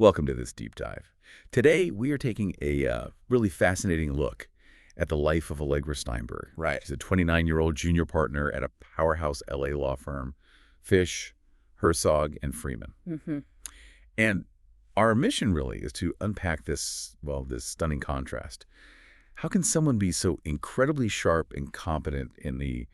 Welcome to this deep dive. Today, we are taking a really fascinating look at the life of Allegra Steinberg. Right. She's a 29-year-old junior partner at a powerhouse LA law firm, Fish, Herzog, and Freeman. Mm-hmm. And our mission really is to unpack this stunning contrast. How can someone be so incredibly sharp and competent in the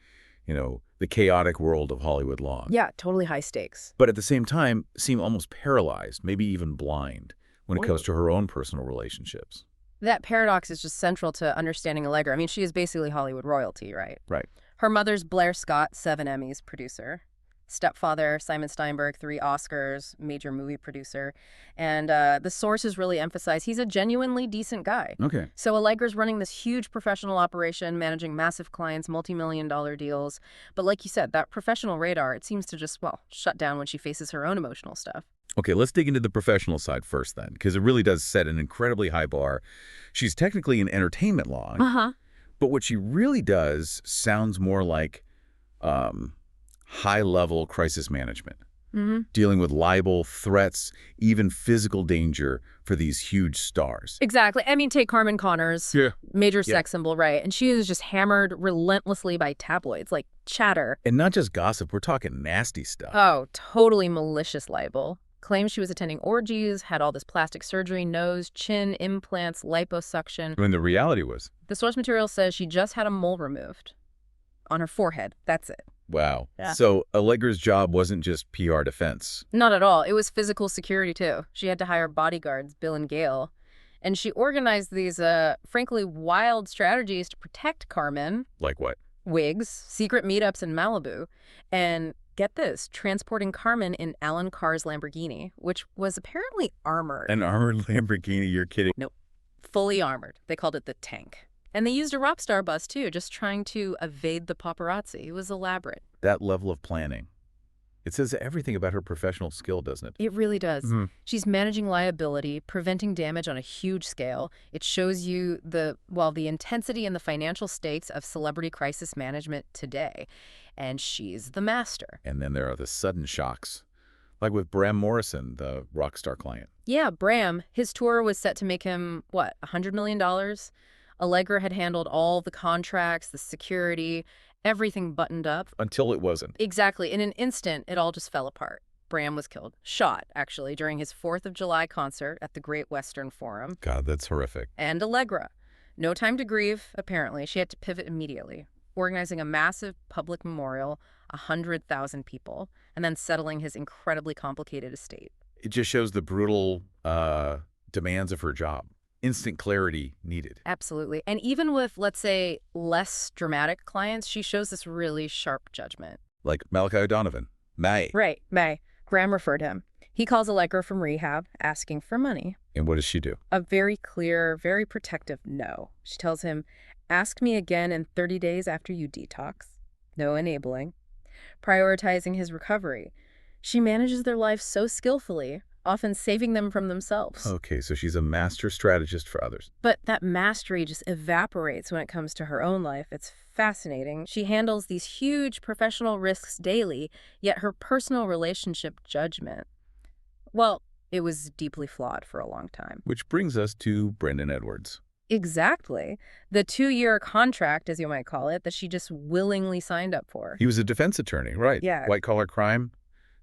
chaotic world of Hollywood law, Yeah, totally high stakes. but at the same time seem almost paralyzed, maybe even blind, when it comes to her own personal relationships? That paradox is just central to understanding Allegra. I mean, she is basically Hollywood royalty, right? Right. Her mother's Blaire Scott, 7 Emmys producer. Stepfather, Simon Steinberg, 3 Oscars, major movie producer. And the sources really emphasize he's a genuinely decent guy. Okay. So Allegra's running this huge professional operation, managing massive clients, multi-million-dollar deals. But like you said, that professional radar, it seems to just, shut down when she faces her own emotional stuff. Okay, let's dig into the professional side first then, because it really does set an incredibly high bar. She's technically in entertainment law, but what she really does sounds more like high-level crisis management, dealing with libel, threats, even physical danger for these huge stars. Exactly. I mean, take Carmen Connors, major sex symbol, right? And she is just hammered relentlessly by tabloids, like Chatter. And not just gossip, we're talking nasty stuff. Oh, totally malicious libel. Claims she was attending orgies, had all this plastic surgery, nose, chin, implants, liposuction. When the reality was, The source material says she just had a mole removed on her forehead. That's it. wow. Yeah. So Allegra's job wasn't just PR defense. Not at all. It was physical security, too. She had to hire bodyguards, Bill and Gail. And she organized these, frankly, wild strategies to protect Carmen. Like what? Wigs, secret meetups in Malibu, and get this, transporting Carmen in Alan Carr's Lamborghini, which was apparently armored. An armored Lamborghini, you're kidding. Nope, fully armored. They called it the Tank. And they used a rock star bus, too, just trying to evade the paparazzi. It was elaborate. That level of planning. It says everything about her professional skill, doesn't it? It really does. She's managing liability, preventing damage on a huge scale. It shows you the intensity and the financial stakes of celebrity crisis management today. And she's the master. And then there are the sudden shocks, like with Bram Morrison, the rock star client. Yeah, Bram, his tour was set to make him, $100 million? Allegra had handled all the contracts, the security, everything buttoned up. Until it wasn't. Exactly. In an instant, it all just fell apart. Bram was killed. Shot, actually, during his 4th of July concert at the Great Western Forum. God, that's horrific. And Allegra. No time to grieve, apparently. She had to pivot immediately, organizing a massive public memorial, 100,000 people, and then settling his incredibly complicated estate. It just shows the brutal demands of her job. Instant clarity needed. Absolutely. And even with, let's say, less dramatic clients, she shows this really sharp judgment. Like Malachi O'Donovan. May. Right, May. Graham referred him. He calls Allegra from rehab, asking for money. And what does she do? A very clear, very protective no. She tells him, ask me again in 30 days after you detox. No enabling. Prioritizing his recovery. She manages their lives so skillfully, often saving them from themselves. Okay, so she's a master strategist for others. But that mastery just evaporates when it comes to her own life. It's fascinating. She handles these huge professional risks daily, yet her personal relationship judgment, it was deeply flawed for a long time. Which brings us to Brendan Edwards. Exactly. The 2-year contract, as you might call it, that she just willingly signed up for. He was a defense attorney, right? Yeah. White-collar crime.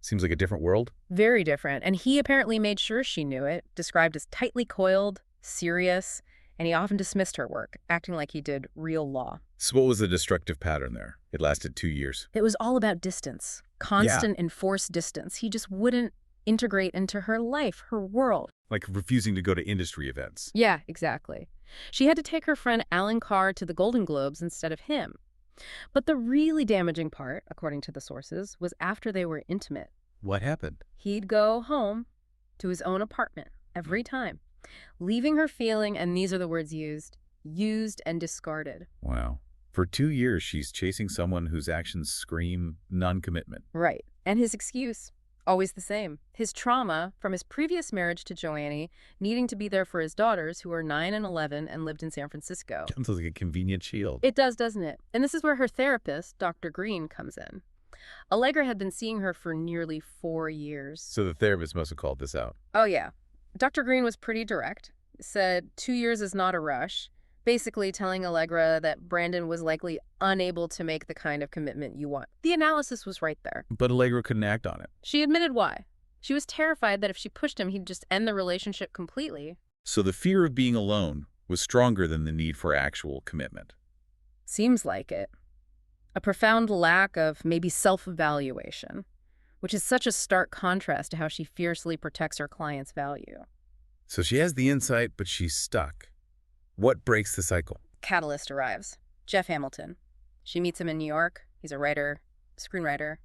Seems like a different world. Very different. And he apparently made sure she knew it, described as tightly coiled, serious, and he often dismissed her work, acting like he did real law. So what was the destructive pattern there? It lasted 2 years. It was all about distance, constant enforced distance. He just wouldn't integrate into her life, her world. Like refusing to go to industry events. Yeah, exactly. She had to take her friend Alan Carr to the Golden Globes instead of him. But the really damaging part, according to the sources, was after they were intimate. What happened? He'd go home to his own apartment every time, leaving her feeling, and these are the words used and discarded. Wow. For 2 years, she's chasing someone whose actions scream non-commitment. Right. And his excuse, always the same. His trauma from his previous marriage to Joanne, needing to be there for his daughters, who were 9 and 11 and lived in San Francisco. Sounds like a convenient shield. It does, doesn't it? And this is where her therapist, Dr. Green, comes in. Allegra had been seeing her for nearly 4 years. So the therapist must have called this out. Oh, yeah. Dr. Green was pretty direct, said 2 years is not a rush, basically telling Allegra that Brandon was likely unable to make the kind of commitment you want. The analysis was right there. But Allegra couldn't act on it. She admitted why. She was terrified that if she pushed him, he'd just end the relationship completely. So the fear of being alone was stronger than the need for actual commitment. Seems like it. A profound lack of maybe self-evaluation, which is such a stark contrast to how she fiercely protects her client's value. So she has the insight, but she's stuck. What breaks the cycle? Catalyst arrives. Jeff Hamilton. She meets him in New York. He's a writer, screenwriter,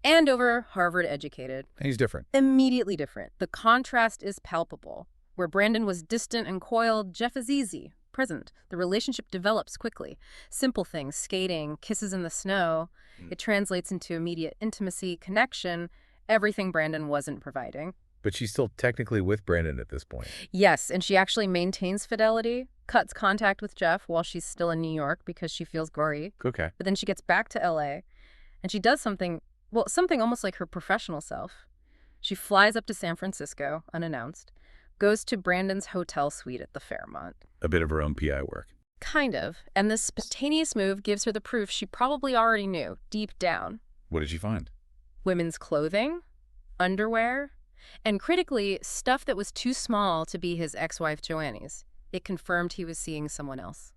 Andover, Harvard educated. And he's different. Immediately different. The contrast is palpable. Where Brandon was distant and coiled, Jeff is easy, present. The relationship develops quickly. Simple things, skating, kisses in the snow. It translates into immediate intimacy, connection, everything Brandon wasn't providing. But she's still technically with Brandon at this point. Yes, and she actually maintains fidelity, cuts contact with Jeff while she's still in New York because she feels gory. Okay. But then she gets back to LA, and she does something almost like her professional self. She flies up to San Francisco, unannounced, goes to Brandon's hotel suite at the Fairmont. A bit of her own PI work. Kind of. And this spontaneous move gives her the proof she probably already knew, deep down. What did she find? Women's clothing, underwear, and critically, stuff that was too small to be his ex-wife Joanne's. It confirmed he was seeing someone else.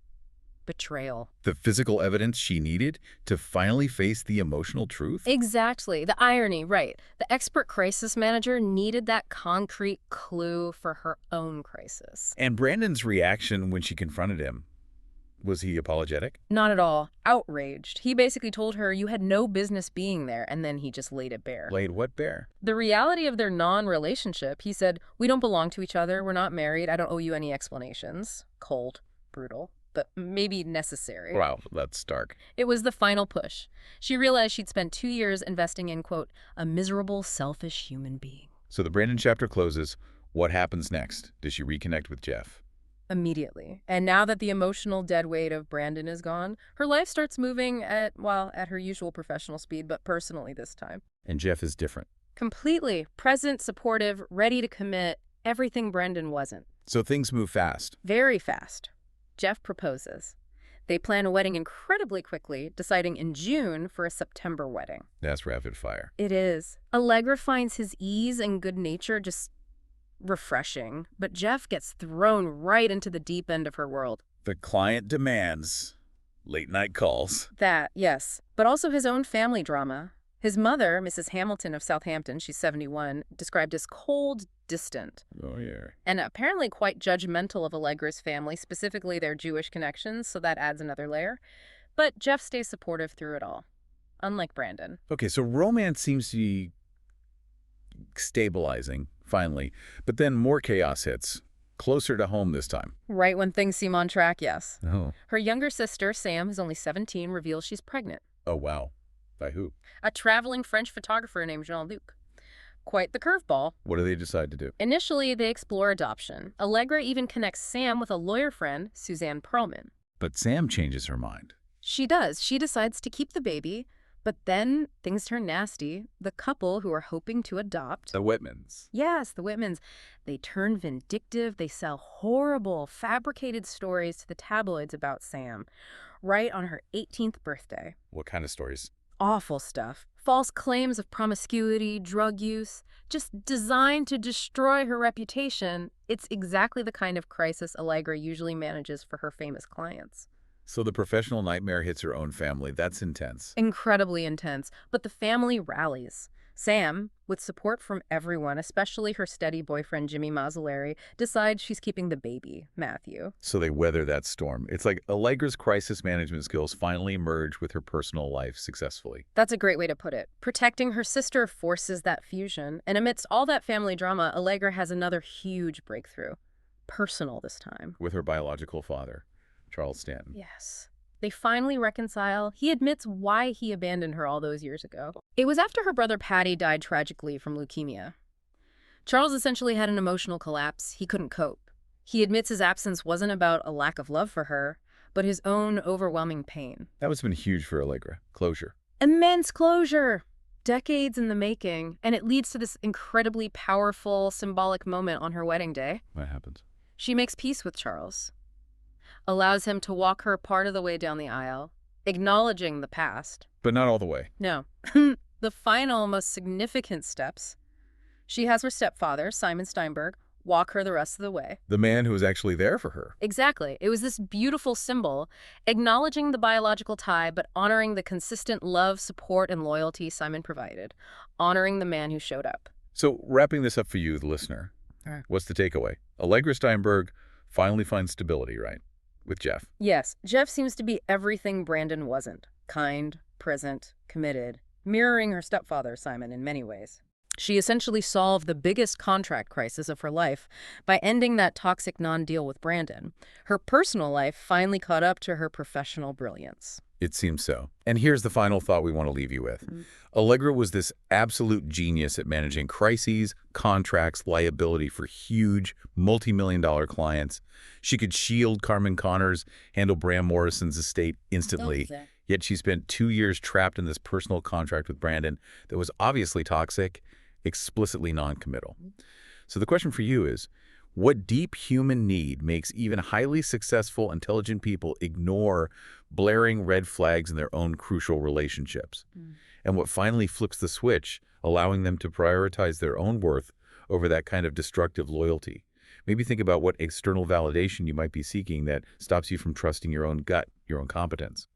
Betrayal. The physical evidence she needed to finally face the emotional truth? Exactly. The irony, right. The expert crisis manager needed that concrete clue for her own crisis. And Brandon's reaction when she confronted him, was he apologetic? Not at all. Outraged. He basically told her you had no business being there, and then he just laid it bare. Laid what bare? The reality of their non-relationship. He said, we don't belong to each other, we're not married, I don't owe you any explanations. Cold, brutal, but maybe necessary. Wow, that's stark. It was the final push. She realized she'd spent 2 years investing in, quote, a miserable, selfish human being. So the Brandon chapter closes. What happens next? Does she reconnect with Jeff? Immediately. And now that the emotional dead weight of Brandon is gone, her life starts moving at her usual professional speed, but personally this time. And Jeff is different. Completely. Present, supportive, ready to commit. Everything Brandon wasn't. So things move fast. Very fast. Jeff proposes. They plan a wedding incredibly quickly, deciding in June for a September wedding. That's rapid fire. It is. Allegra finds his ease and good nature just refreshing, but Jeff gets thrown right into the deep end of her world. The client demands late night calls. That, yes, but also his own family drama. His mother, Mrs. Hamilton of Southampton, she's 71, described as cold, distant. Oh, yeah. And apparently quite judgmental of Allegra's family, specifically their Jewish connections, so that adds another layer. But Jeff stays supportive through it all, unlike Brandon. Okay, so romance seems to be stabilizing, finally. But then more chaos hits. Closer to home this time. Right when things seem on track, yes. Oh. Her younger sister, Sam, who's only 17, reveals she's pregnant. Oh, wow. By who? A traveling French photographer named Jean-Luc. Quite the curveball. What do they decide to do? Initially, they explore adoption. Allegra even connects Sam with a lawyer friend, Suzanne Perlman. But Sam changes her mind. She does. She decides to keep the baby, but then things turn nasty. The couple who are hoping to adopt... The Whitmans. Yes, the Whitmans. They turn vindictive. They sell horrible, fabricated stories to the tabloids about Sam, right on her 18th birthday. What kind of stories? Awful stuff. False claims of promiscuity, drug use, just designed to destroy her reputation. It's exactly the kind of crisis Allegra usually manages for her famous clients. So the professional nightmare hits her own family. That's intense. Incredibly intense, but the family rallies. Sam, with support from everyone, especially her steady boyfriend Jimmy Mazzolari, decides she's keeping the baby, Matthew. So they weather that storm. It's like Allegra's crisis management skills finally merge with her personal life successfully. That's a great way to put it. Protecting her sister forces that fusion, and amidst all that family drama, Allegra has another huge breakthrough. Personal this time. With her biological father, Charles Stanton. Yes. They finally reconcile. He admits why he abandoned her all those years ago. It was after her brother Patty died tragically from leukemia. Charles essentially had an emotional collapse. He couldn't cope. He admits his absence wasn't about a lack of love for her, but his own overwhelming pain. That was been huge for Allegra. Closure. Immense closure. decades in the making, and it leads to this incredibly powerful, symbolic moment on her wedding day. What happens? She makes peace with Charles, allows him to walk her part of the way down the aisle, acknowledging the past. But not all the way. No. The final, most significant steps, she has her stepfather, Simon Steinberg, walk her the rest of the way. The man who was actually there for her. Exactly. It was this beautiful symbol, acknowledging the biological tie, but honoring the consistent love, support, and loyalty Simon provided, honoring the man who showed up. So wrapping this up for you, the listener, what's the takeaway? Allegra Steinberg finally finds stability, right? With Jeff. Yes, Jeff seems to be everything Brandon wasn't. Kind, present, committed, mirroring her stepfather, Simon, in many ways. She essentially solved the biggest contract crisis of her life by ending that toxic non-deal with Brandon. Her personal life finally caught up to her professional brilliance. It seems so. And here's the final thought we want to leave you with. Allegra was this absolute genius at managing crises, contracts, liability for huge, multi-million-dollar clients. She could shield Carmen Connors, handle Bram Morrison's estate instantly. Yet she spent 2 years trapped in this personal contract with Brandon that was obviously toxic, explicitly non-committal. So the question for you is, what deep human need makes even highly successful, intelligent people ignore blaring red flags in their own crucial relationships? And what finally flips the switch, allowing them to prioritize their own worth over that kind of destructive loyalty? Maybe think about what external validation you might be seeking that stops you from trusting your own gut, your own competence.